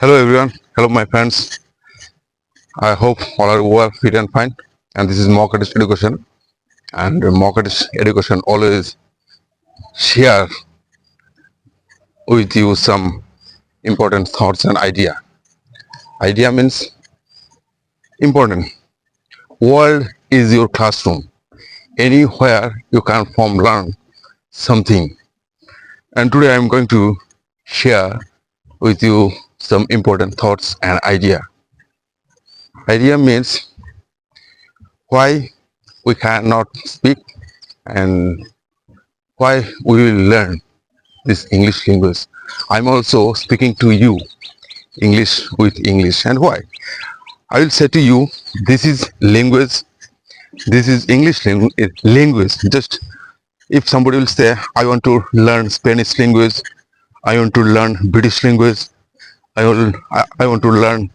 Hello everyone, hello my friends. I hope all are well, fit and fine. And this is Market Education. And Market Education always share with you some important thoughts and idea. Idea means important. World is your classroom. Anywhere you can from learn something. And today I am going to share with you some important thoughts and idea. Idea means why we cannot speak and why we will learn this English language. I'm also speaking to you English with English, and why? I will say to you, this is language, this is English language. Just if somebody will say, I want to learn Spanish language, I want to learn British language, I want to learn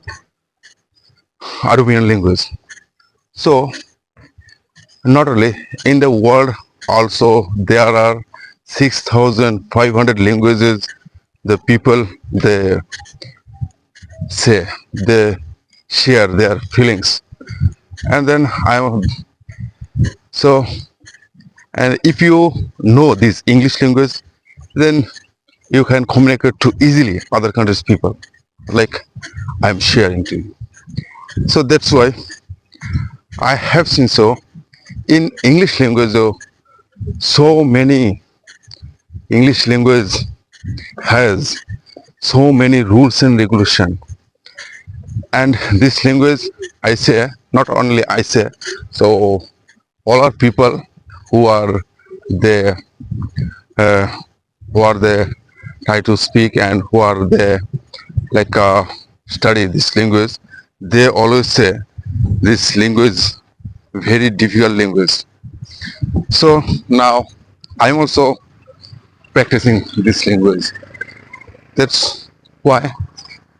Arabian language. So not only in the world, also there are 6,500 languages. The people they say, they share their feelings, and then so and if you know this English language, then you can communicate to easily other countries people, like I'm sharing to you. So that's why I have seen so in English language, so many English language has so many rules and regulation. And this language, I say, not only I say, so all are people who are there, uh, who are there try to speak and who are there like study this language, they always say this language very difficult language. So now I'm also practicing this language. That's why.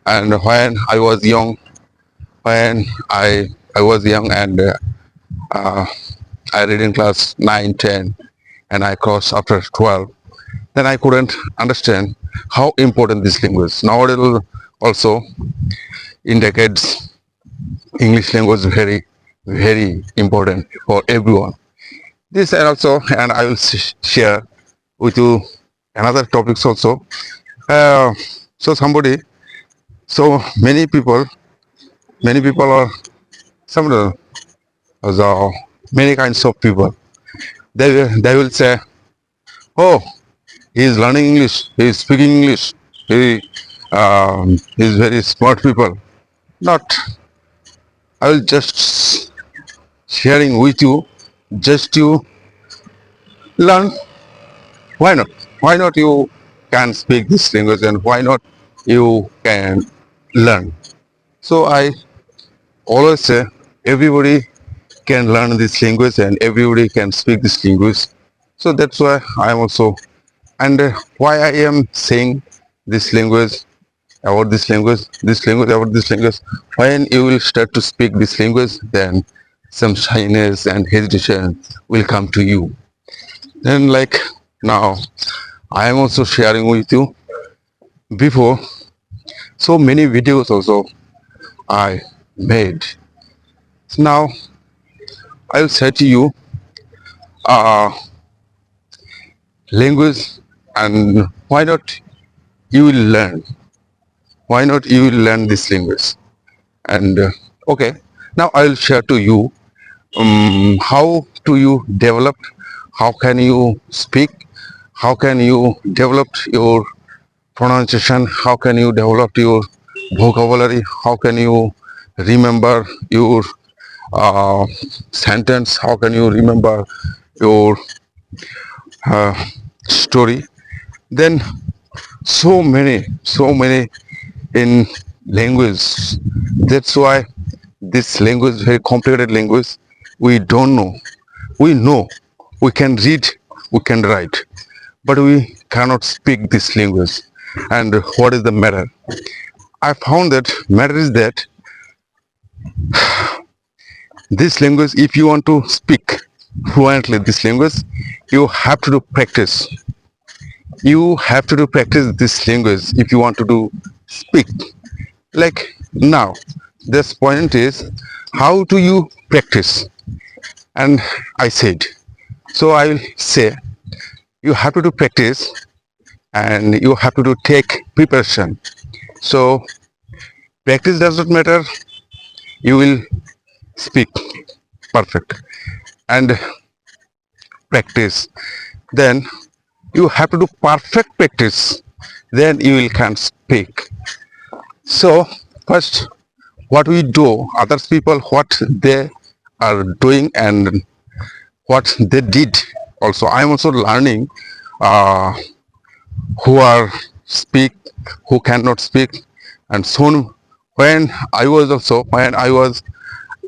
And when I was young, when I was young and I read in class 9, 10, and I crossed after 12, then I couldn't understand how important this language. Nowadays also in decades, English language is very, very important for everyone. This and also, and I will share with you another topics also. Uh, so somebody, so many people are some of the many kinds of people. They will say, oh, he is learning English, he is speaking English, he is very smart people. Not, I will just sharing with you, just you learn. Why not? Why not you can speak this language and why not you can learn? So I always say everybody can learn this language and everybody can speak this language. So that's why I am also, and why I am saying this language about this language. When you will start to speak this language, then some shyness and hesitation will come to you. Then like now, I am also sharing with you before so many videos also I made. So now I will say to you uh, language, and why not you will learn, why not you will learn this language. And okay, now I will share to you how do you develop, how can you speak, how can you develop your pronunciation, how can you develop your vocabulary, how can you remember your uh, sentence, how can you remember your uh, story. Then so many in language. That's why this language is very complicated language. We don't know, we know, we can read, we can write, but we cannot speak this language. And what is the matter? I found that matter is that this language, if you want to speak fluently this language, you have to do practice. You have to do practice this language if you want to do speak. Like now, this point is how do you practice? And I said, so I will say you have to do practice and you have to do take preparation. So practice does not matter, you will speak perfect. And practice, then you have to do perfect practice, then you will can speak. So first, what we do, others people what they are doing and what they did. Also, I am also learning uh, who are speak, who cannot speak, and soon when I was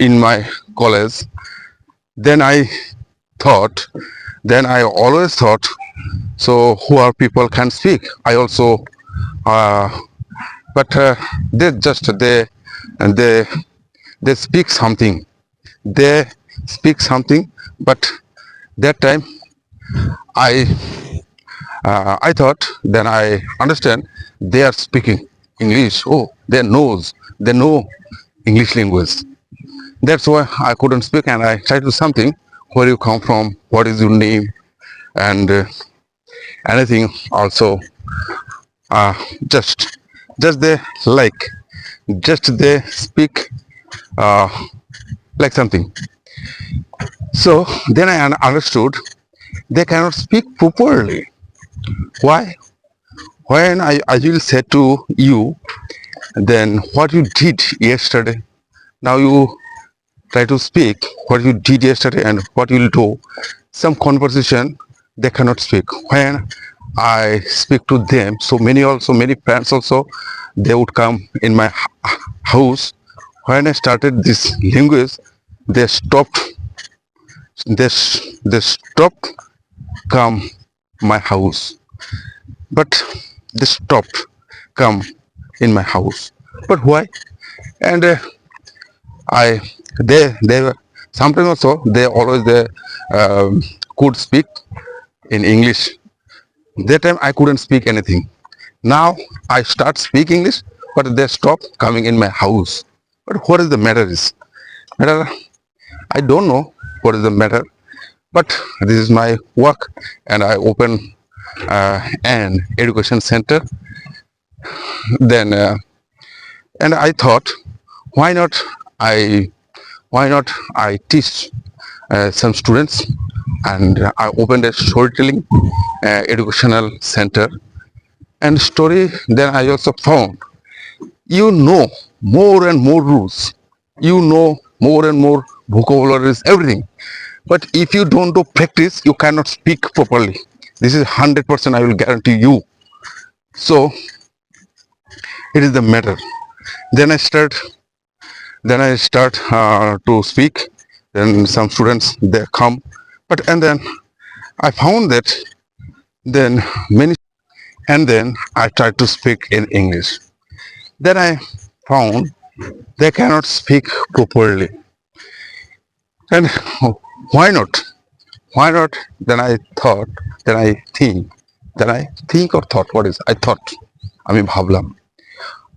in my college, then thought, then I always thought, so who are people can speak. I also, uh, but they just and they speak something. They speak something, but that time I I thought, then I understand they are speaking English. Oh, they know English language. That's why I couldn't speak, and I tried to do something. Where you come from? What is your name? And anything also. Uh, just, just they like, just they speak uh, like something. So then I understood they cannot speak properly. Why? When I will say to you, then what you did yesterday, now you try to speak what you did yesterday and what you will do. Some conversation they cannot speak. When I speak to them, so many friends also, they would come in my house. When I started this language, they stopped. They stopped come my house, but they stopped come in my house. But why? And I they were sometimes also they always they could speak in English. That time I couldn't speak anything. Now I start speak English, but they stop coming in my house. But what is the matter is matter? I don't know what is the matter. But this is my work, and I open an education center. Then and I thought, why not I why not I teach some students, and I opened a storytelling educational center and story. Then I also found you know more and more rules, you know more and more vocabularies, everything. But if you don't do practice, you cannot speak properly. This is 100%, I will guarantee you. So it is the matter. Then I start to speak. Then some students they come, but and then I found that then many, and then I tried to speak in English. Then I found they cannot speak properly. And why not? Why not? Then I thought, then I think or thought, what is? I thought, আমি ভাবলাম.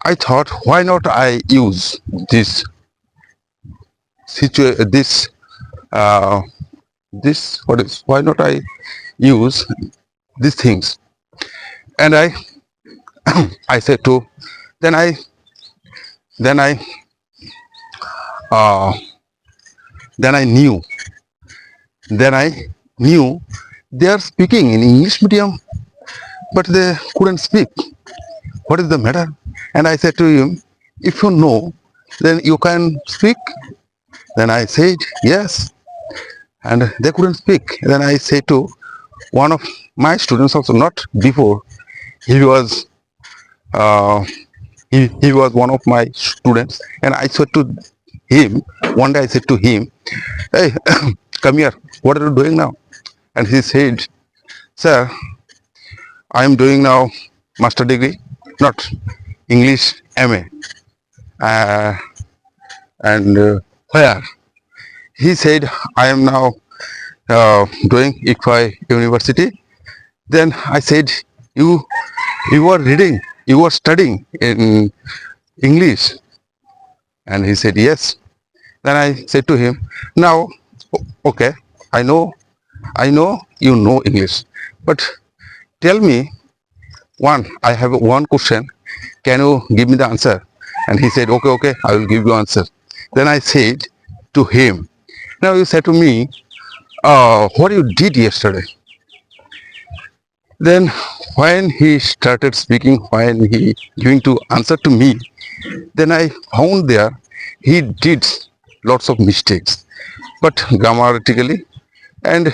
I thought, why not I use this uh, this what is? Why not I use these things? And I said to, then I then I uh, then I knew then I knew they are speaking in English medium, but they couldn't speak. What is the matter? And I said to him, if you know, then you can speak. Then I said yes, and they couldn't speak. Then I said to one of my students also, not before, he was uh, he was one of my students, and I said to him, one day I said to him, hey, come here, what are you doing now? And he said, sir, I am doing now master degree, not English MA. Uh, and where? He said, I am now doing ICFI University. Then I said, you are reading, you are studying in English? And he said, yes. Then I said to him, now, okay, I know, I know you know English, but tell me one, I have one question. Can you give me the answer? And he said, okay, okay, I will give you answer. Then I said to him, now you said to me, what you did yesterday. Then when he started speaking, when he giving to answer to me, then I found there he did lots of mistakes, but grammatically, and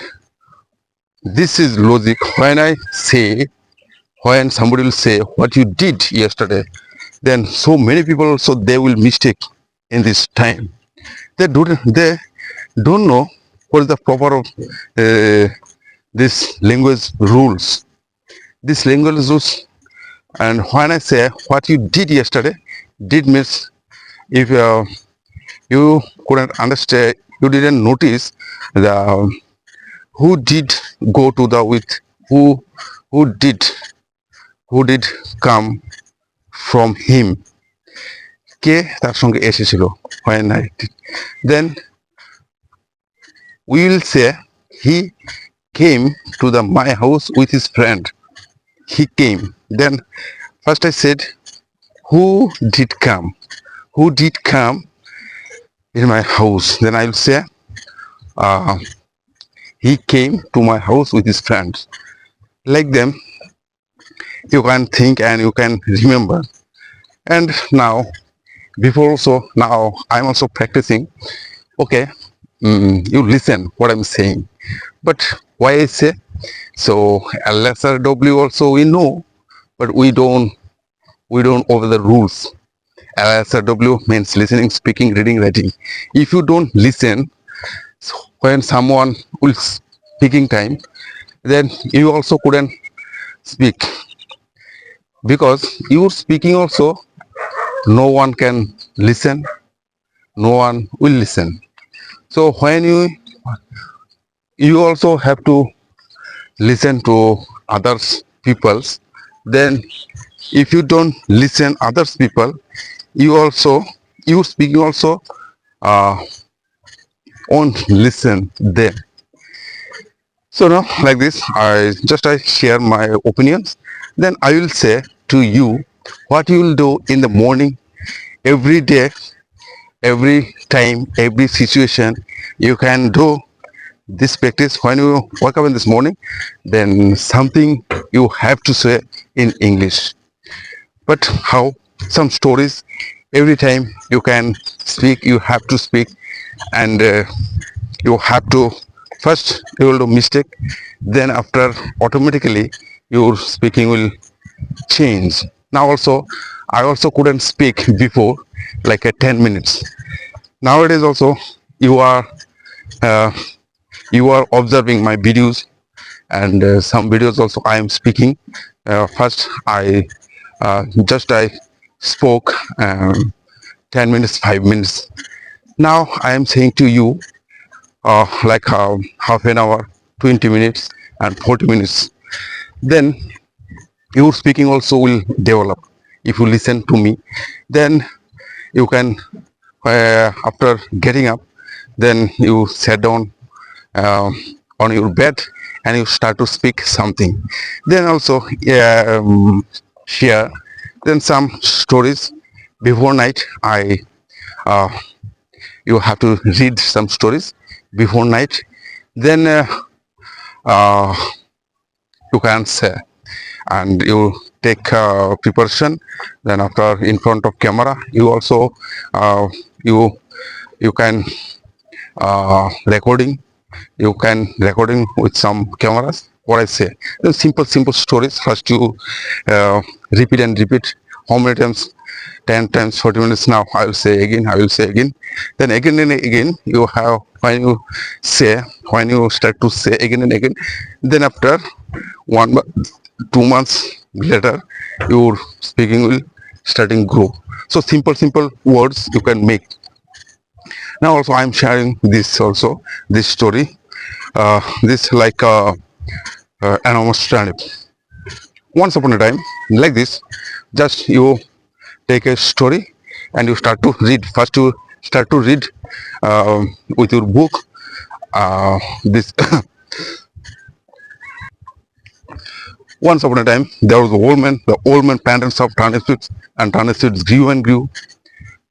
this is logic. When I say, when somebody will say what you did yesterday, then so many people also they will mistake in this time. They don't know what is the proper this language rules. This language rules, and when I say what you did yesterday, did means if you couldn't understand, you didn't notice the who did go to the with who who did who did come from him, কে তার সঙ্গে এসেছিল when I did. Then we will say he came to the my house with his friend. He came. Then first I said who did come, who did come in my house. Then I will say uh, he came to my house with his friends. Like them, you can think and you can remember. And now, before also, now I'm also practicing. Okay, you listen what I'm saying. But why I say so? Lesser W also we know, but we don't obey the rules. LSRW means listening, speaking, reading, writing. If you don't listen when someone will speaking time, then you also couldn't speak, because you speaking also no one can listen, no one will listen. So when you also have to listen to others people's, then if you don't listen others people, you speaking also uh, won't listen them. So now like this I share my opinions. Then I will say to you what you will do in the morning, every day, every time, every situation. You can do this practice when you wake up in this morning. Then something you have to say in English. But how? Some stories. Every time you can speak, you have to speak, and you have to first you will do mistake, then after automatically your speaking will change. Now also I also couldn't speak before like 10 minutes. Nowadays also you are uh, you are observing my videos, and some videos also I am speaking. First I spoke 10 minutes, 5 minutes. Now I am saying to you like half an hour, 20 minutes and 40 minutes. Then your speaking also will develop if you listen to me. Then you can after getting up, then you sit down uh, on your bed and you start to speak something. Then also share then some stories. Before night uh, you have to read some stories before night. Then uh, you can say, and you take preparation. Then after in front of camera you also you can recording, you can recording with some cameras what I say. Then simple stories. First you repeat and repeat. How many times? 10 times, 40 minutes. Now I will say again, I will say again. Then again and again you have, when you say, when you start to say again and again, then after 2 months later your speaking will starting grow. So simple words you can make. Now also I am sharing this also, this story, this like anonymous turnip. Once upon a time, like this, just you take a story and you start to read. First you start to read with your book this. Once upon a time there was a old man. The old man planted some turnip seeds, and turnip seeds grew and grew.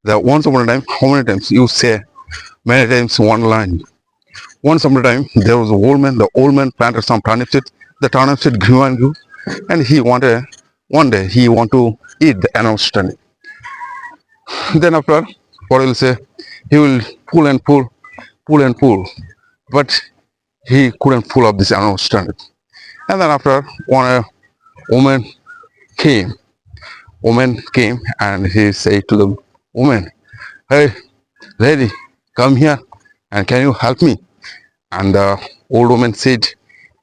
The once upon a time, how many times you say? Many times one line. Once upon a time there was a old man. The old man planted some turnip seeds. The turnip seed grew and grew, and he wanted one day he want to eat the announced turnip. Then after, what will say? He will pull and pull, pull and pull, but he couldn't pull up this announced turnip. And then after, one woman came. Woman came and he said to the woman, "Hey, lady, come here and can you help me?" And the old woman said,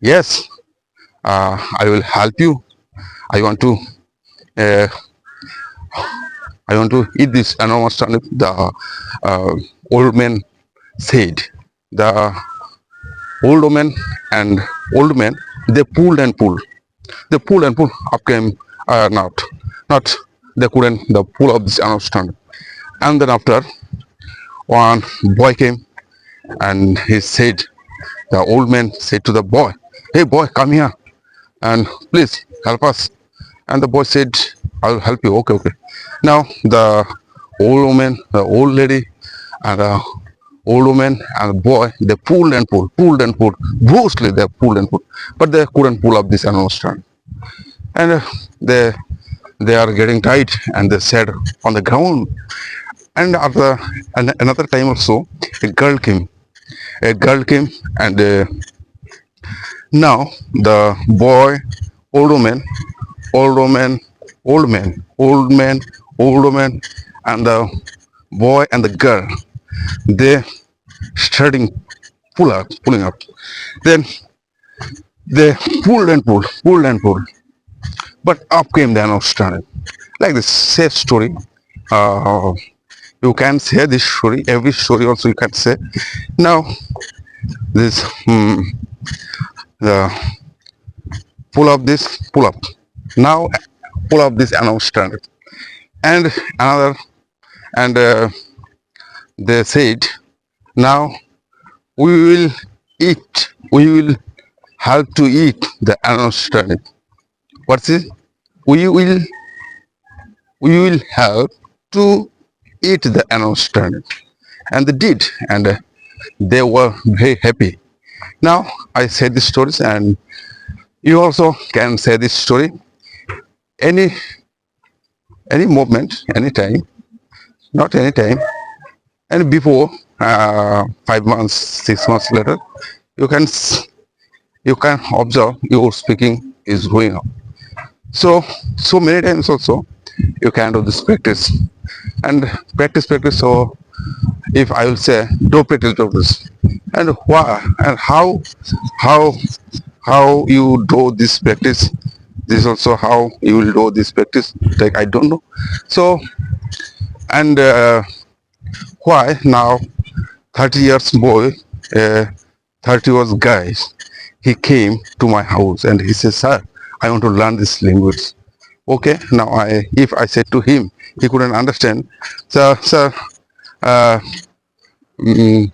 "Yes, I will help you. I want to, uh, I want to eat this enormous turnip." The old man said. The old woman and old man, they pulled and pulled. They pulled and pulled. Up came not. They couldn't the pull of this enormous turnip. And then after, one boy came and he said, the old man said to the boy, "Hey boy, come here and please help us." And the boy said, "I will help you." Okay, okay. Now the old woman, the old lady, and the old woman and the boy, they pulled and pulled, pulled and pulled. Mostly they pulled and pulled, but they couldn't pull up this enormous turnip. And they are getting tight, and they sat on the ground. And after another time or so, a girl came. A girl came, and now the boy, old woman, old woman, old man, old man, old woman, and the boy and the girl, they starting pulling up. Then they pulled and pulled, pulled and pulled. But up came the announced turnip. Like this safe story. Uh, you can say this story. Every story also you can say. Now this the pull up this pull up. Now pull up this announced turnip. And another and they said, now we will eat. We will have to eat the announced turnip. What's it? We will have to eat the announced turnip. And they did, and they were very happy. Now I said these stories, and you also can say this story any moment, any time, not any time, and before 5 months, 6 months later, you can observe your speaking is growing up. So many times also you can do this practice and practice. So if I will say do practice, and why and how you do this practice, this is also how you will do this practice, like I don't know. So and why now 30 years boy, 30 years guy, he came to my house and he says, "Sir, I want to learn this language." Okay, now if I said to him, he couldn't understand. Sir, uh,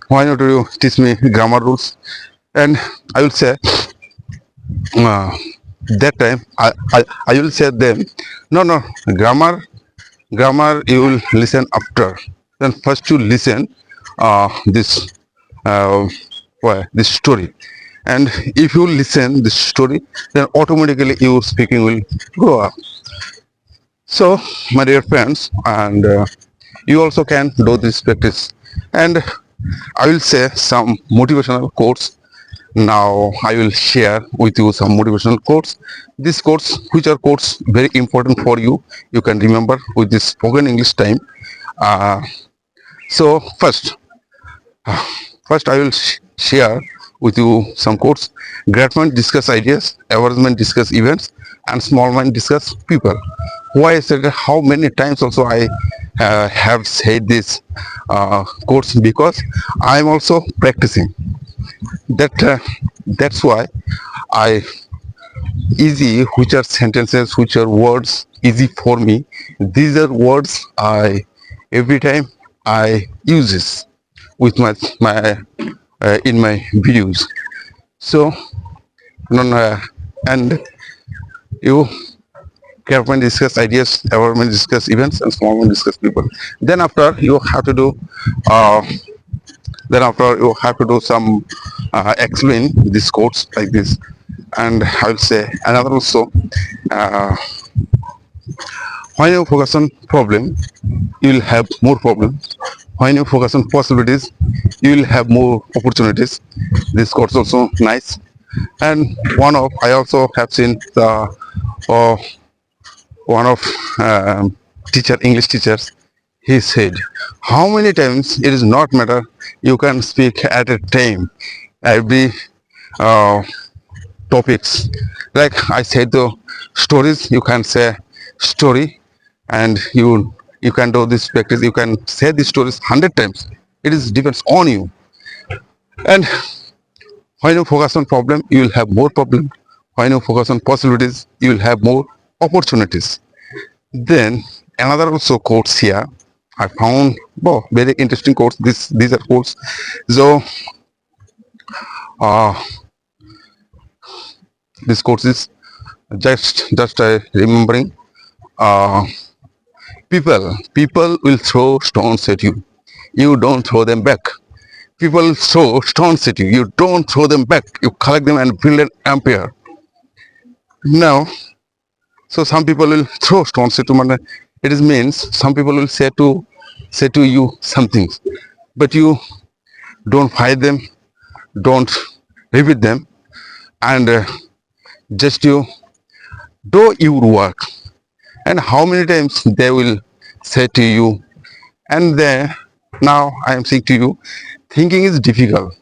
why not you teach me grammar rules? And I will say, uh, that time I will say them, no, grammar you will listen after. Then first you listen this uh, this story, and if you listen this story, then automatically your speaking will go up. So my dear friends, and you also can do this practice, and I will say some motivational quotes. Now I will share with you some motivational quotes. These quotes, which are quotes very important for you, you can remember with this spoken English time. uh, so first I will share with you some quotes. Great mind discuss ideas, average mind discuss events, and small mind discuss people. Why I said that, how many times also I have said this quotes, because I am also practicing that's why I easy, which are sentences, which are words easy for me, these are words I Every time I use this with my in my videos. So and you carefully discuss ideas, government discuss events, and small one discuss people. Then after you have to do uh, some explain these quotes like this. And I'll say another also, uh, when you focus on problem you will have more problems. When you focus on possibilities you will have more opportunities. This quote's also nice. And I also have seen the uh, one of English teachers. He said, how many times it is not matter, you can speak at a time, every uh, topics. Like I said, the stories, you can say story, and you can do this practice, you can say these stories 100 times. It is depends on you. And when you focus on problem you will have more problem. When you focus on possibilities you will have more opportunities. Then another also quotes here I found, oh, very interesting quotes. These are quotes. So uh, this quotes is just remembering. Uh, people will throw stones at you. You don't throw them back. People throw stones at you. You don't throw them back. You collect them and build an empire. Now, so some people will throw stones at you. It is means some people will say to you something, but you don't fight them, don't repeat them, and just you do your work. And how many times they will say to you, and then now I am saying to you, thinking is difficult.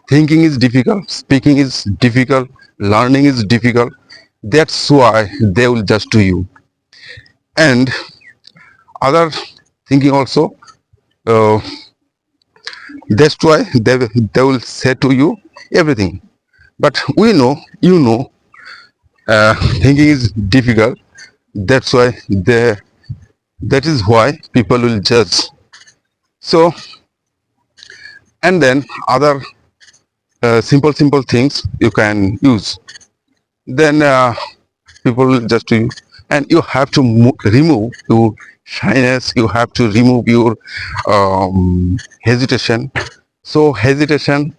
Thinking is difficult, speaking is difficult, learning is difficult. That's why they will judge to you. And other thinking also, uh, that's why they will say to you everything. But we know, you know, thinking is difficult. That's why that is why people will judge. So, and then other simple things you can use. Then people will judge to you, and you have to remove your shyness. You have to remove your hesitation. So hesitation,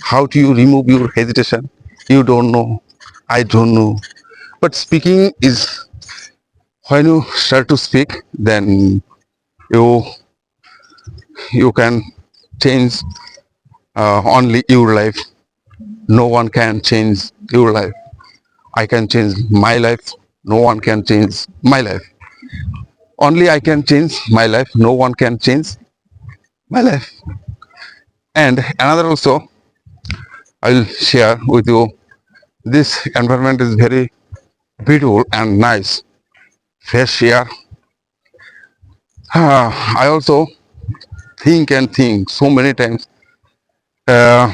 how do you remove your hesitation? You don't know, I don't know. But speaking is, when you start to speak, then you you can change only your life. No one can change your life. I can change my life. No one can change my life. Only I can change my life. No one can change my life. And another also, I will share with you. This environment is very beautiful and nice. Fresh air. I also think and think so many times. Uh,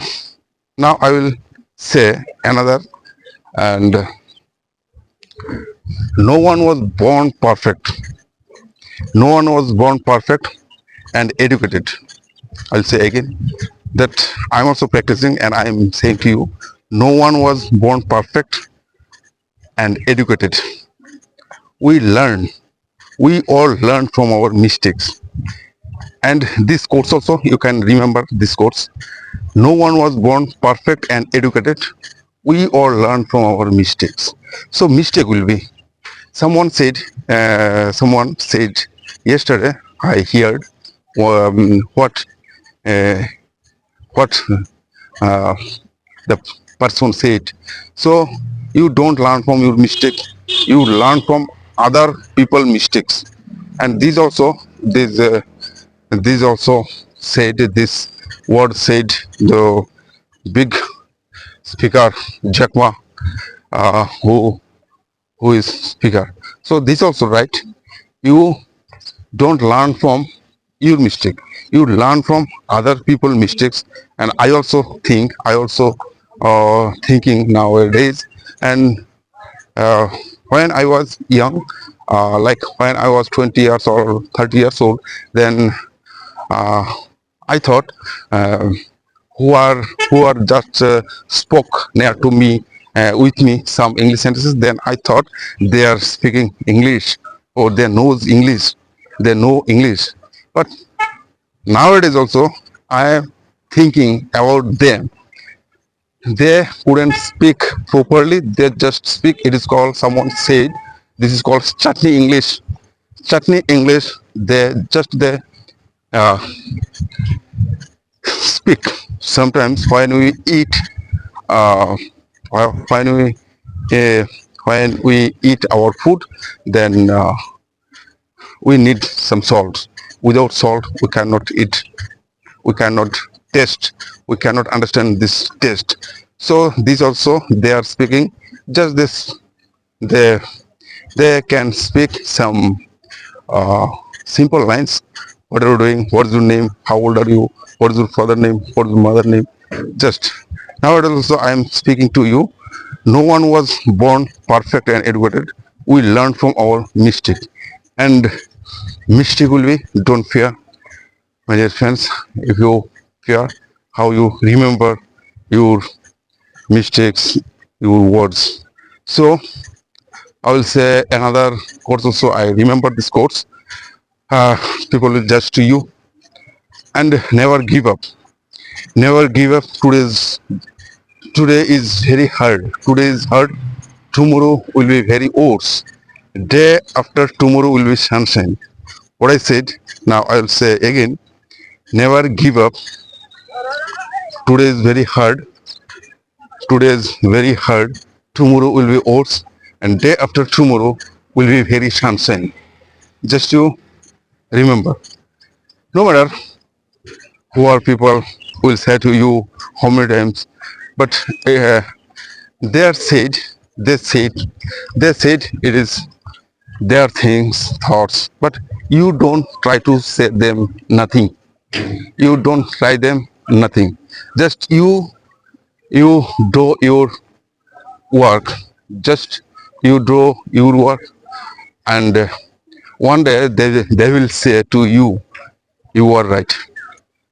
Now I will say another, and no one was born perfect. No one was born perfect and educated. I'll say again that I'm also practicing and I'm saying to you, no one was born perfect and educated. We learn. We all learn from our mistakes. And this quotes also, you can remember this quotes. No one was born perfect and educated. We all learn from our mistakes. So mistake will be. Someone said yesterday. I heard what uh, what uh, the person said. So you don't learn from your mistake. You learn from other people mistakes. And these also said this word said the big speaker Jack Ma, who is speaker. So this also right. You don't learn from your mistake. You learn from other people mistakes. And I also thinking nowadays. And when I was young, Like when I was 20 years or 30 years old, then uh, I thought uh, who are who are just spoke near to me with me some English sentences. Then I thought they are speaking English or they knows English, they know English. But nowadays also I am thinking about them. They couldn't speak properly. They just speak. It is called someone said this is called chutney English. Chutney English. They uh, speak. Sometimes when we eat, uh, when we uh, when we eat our food, then we need some salt. Without salt, we cannot eat. We cannot taste. We cannot understand this taste. So these also they are speaking just this. They they can speak some uh, simple lines. What are you doing? What is your name? How old are you? What is your father name? What is your mother name? Just nowadays also I am speaking to you. No one was born perfect and educated. We learn from our mistake, and mistake will be don't fear, my dear friends. If you fear, how you remember your mistakes, your words. So I will say another quote also. I remember this quotes. Uh, People will judge to you and never give up. Never give up. Today is very hard. Today is hard. Tomorrow will be very worse. Day after tomorrow will be sunshine. What I said now I will say again. Never give up. Today is very hard. Today is very hard. Tomorrow will be worse, and day after tomorrow will be very sunshine. Just you remember. No matter who are people will say to you how many times, but they are said, they said, they said it is their things, thoughts, but you don't try to say them nothing. You don't try them nothing. Just you do your work. Just you do your work, and one day they will say to you, you are right.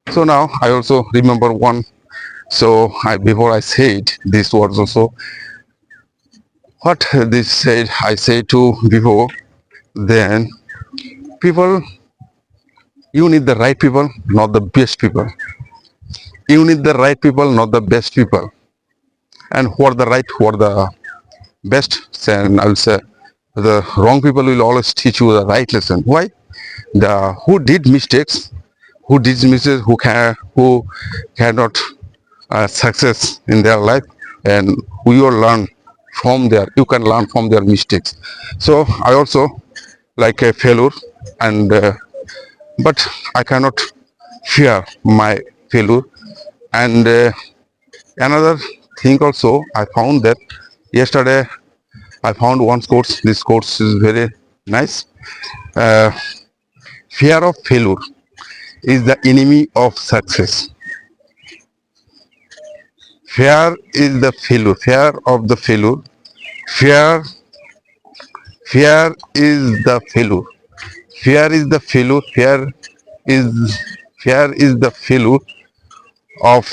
So now I also remember one. So before I said these words also, what this said I say to before, then people, you need the right people, not the best people. You need the right people, not the best people. And who are the right, who are the best? And I will say the wrong people will always teach you the right lesson. Why? The who did mistakes, who cannot success in their life, and we will learn from their. You can learn from their mistakes. So I also like a failure, and but I cannot fear my failure. And another thing also, I found that yesterday I found one course. This course is very nice. Uh, Fear of failure is the enemy of success. Fear is the failure. Fear of the failure. Fear. Fear is the failure. Fear is the failure. Is fear is the failure of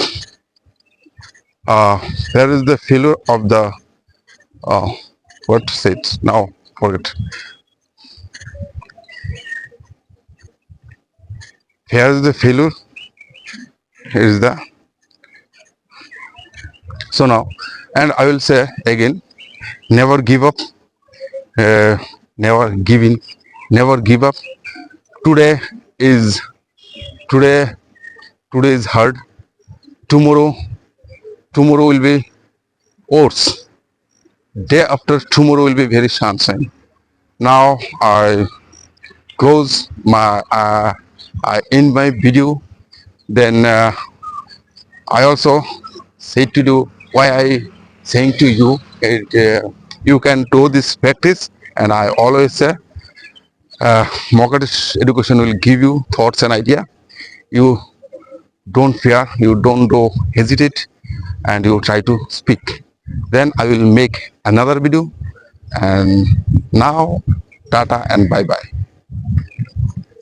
uh, fear is the failure of the uh, what to say it now forget. Fear is the failure is the so now, and I will say again, never give up, uh, never give in, never give up. Today is today today is hard. Tomorrow tomorrow will be worse. Day after tomorrow will be very sunshine. Now I close my I end my video. Then I also say to you why I saying to you you can do this practice, and I always say Mogadishu education will give you thoughts and idea. You don't fear, you don't do hesitate, and you try to speak. Then I will make another video, and now Tata and bye bye.